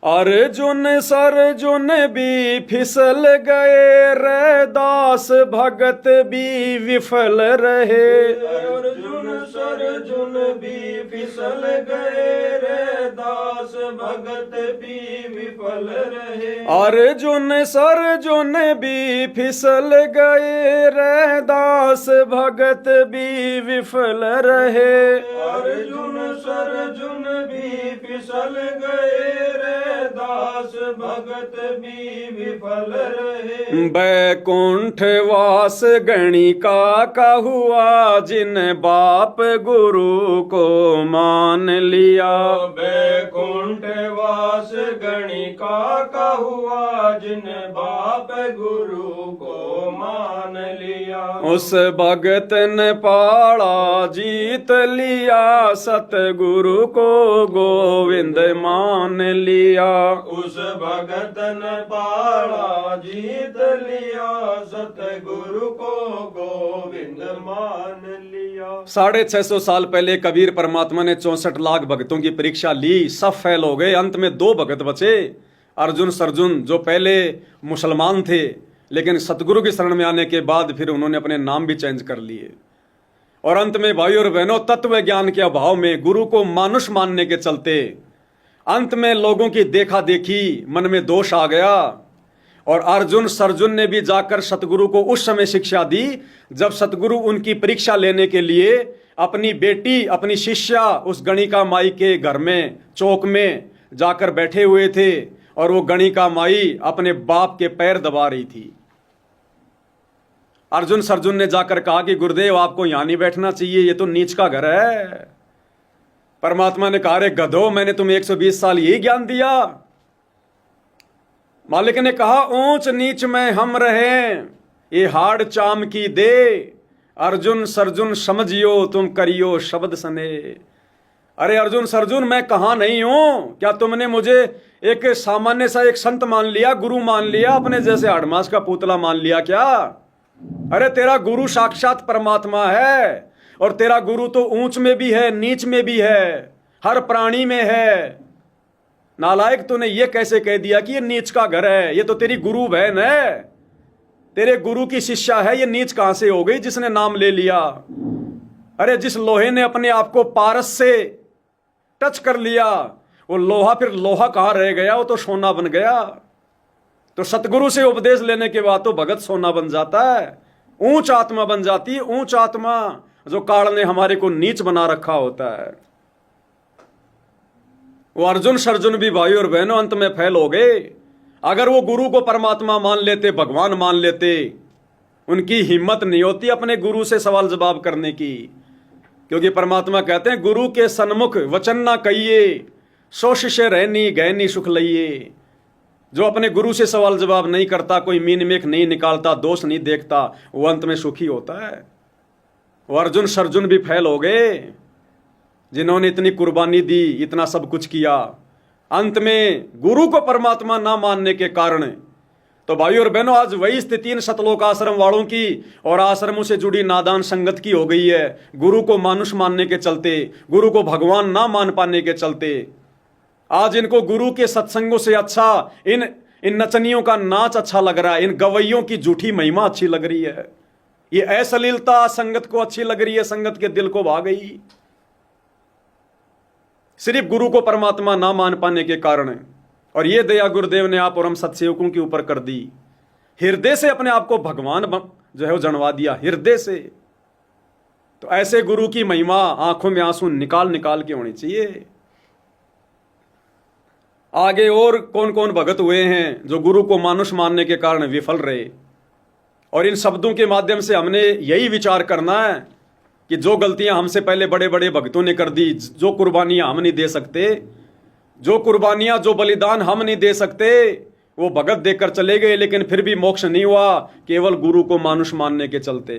अर्जुन सरजुन भी फिसल गए रे, दास भगत भी विफल रहे। अर्जुन सरजुन भी फिसल गए रे, दास भगत भी विफल रहे। अर्जुन सरजुन भी फिसल गए रे, दास भगत भी विफल रहे। अर्जुन सरजुन भी फिसल गए रे, दास भगत भी विफल रहे। बैकुंठ वास गणिका का हुआ, जिन बाप गुरु को मान लिया। बैकुंठ वास गणिका का हुआ, जिन बाप गुरु को मान लिया। उस भगत ने पाड़ा जीत लिया, सतगुरु को गोविंद मान लिया। उस भगत ने पाड़ा जीत लिया, सतगुरु को गोविंद मान लिया। 650 साल पहले कबीर परमात्मा ने 64 लाख भक्तों की परीक्षा ली, सब फेल हो गए। अंत में 2 भगत बचे, अर्जुन सरजुन, जो पहले मुसलमान थे लेकिन सतगुरु की शरण में आने के बाद फिर उन्होंने अपने नाम भी चेंज कर लिए। और अंत में भाइयों और बहनों, तत्व ज्ञान के अभाव में, गुरु को मानुष मानने के चलते अंत में लोगों की देखा देखी मन में दोष आ गया। और अर्जुन सरजुन ने भी जाकर सतगुरु को उस समय शिक्षा दी जब सतगुरु उनकी परीक्षा लेने के लिए अपनी बेटी, अपनी शिष्या उस गणिका माई के घर में, चौक में जाकर बैठे हुए थे। और वो गणिका माई अपने बाप के पैर दबा रही थी। अर्जुन सरजुन ने जाकर कहा कि गुरुदेव, आपको यहां नहीं बैठना चाहिए, ये तो नीच का घर है। परमात्मा ने कहा, रे गधो, मैंने तुम्हें 120 साल यही ज्ञान दिया। मालिक ने कहा, ऊंच नीच में हम रहे, ये हाड़ चाम की दे। अर्जुन सरजुन समझियो, तुम करियो शब्द सने। अरे अर्जुन सरजुन, मैं कहां नहीं हूं? क्या तुमने मुझे एक सामान्य सा एक संत मान लिया, गुरु मान लिया, अपने जैसे हाड़मास का पुतला मान लिया क्या? अरे तेरा गुरु साक्षात परमात्मा है। और तेरा गुरु तो ऊंच में भी है, नीच में भी है, हर प्राणी में है। नालायक, तूने ये कैसे कह दिया कि ये नीच का घर है? ये तो तेरी गुरु बहन है, तेरे गुरु की शिष्या है। ये नीच कहां से हो गई जिसने नाम ले लिया? अरे जिस लोहे ने अपने आप को पारस से टच कर लिया, वो लोहा फिर लोहा कहां रह गया? वो तो सोना बन गया। तो सतगुरु से उपदेश लेने के बाद तो भगत सोना बन जाता है, ऊंच आत्मा बन जाती है। ऊंच आत्मा जो काल ने हमारे को नीच बना रखा होता है। वो अर्जुन सरजुन भी भाई और बहनों अंत में फेल हो गए। अगर वो गुरु को परमात्मा मान लेते, भगवान मान लेते, उनकी हिम्मत नहीं होती अपने गुरु से सवाल जवाब करने की। क्योंकि परमात्मा कहते हैं, गुरु के सन्मुख वचन ना कहिए, सो शिष्य रहनी गहनी सुख लइए। जो अपने गुरु से सवाल जवाब नहीं करता, कोई मीन मेख नहीं निकालता, दोष नहीं देखता, वो अंत में सुखी होता है। वो अर्जुन सरजुन भी फेल हो गए, जिन्होंने इतनी कुर्बानी दी, इतना सब कुछ किया। अंत में गुरु को परमात्मा ना मानने के कारण। तो भाइयों और बहनों, आज वही स्थिति इन सतलोक आश्रम वालों की और आश्रमों से जुड़ी नादान संगत की हो गई है। गुरु को मानुष मानने के चलते, गुरु को भगवान ना मान पाने के चलते आज इनको गुरु के सत्संगों से अच्छा इन नचनियों का नाच अच्छा लग रहा है, इन गवैयों की झूठी महिमा अच्छी लग रही है, ये अश्लीलता संगत को अच्छी लग रही है, संगत के दिल को भा गई, सिर्फ गुरु को परमात्मा ना मान पाने के कारण। और ये दया गुरुदेव ने आप और हम सत्सेवकों के ऊपर कर दी। हृदय से अपने आप को भगवान जो है वो जनवा दिया, हृदय से। तो ऐसे गुरु की महिमा आंखों में आंसू निकाल निकाल के होनी चाहिए। आगे और कौन कौन भगत हुए हैं जो गुरु को मानुष मानने के कारण विफल रहे। और इन शब्दों के माध्यम से हमने यही विचार करना है कि जो गलतियां हमसे पहले बड़े बड़े भक्तों ने कर दी, जो कुर्बानियां हम नहीं दे सकते, जो कुर्बानियां, जो बलिदान हम नहीं दे सकते, वो भगत देकर चले गए, लेकिन फिर भी मोक्ष नहीं हुआ, केवल गुरु को मानुष मानने के चलते।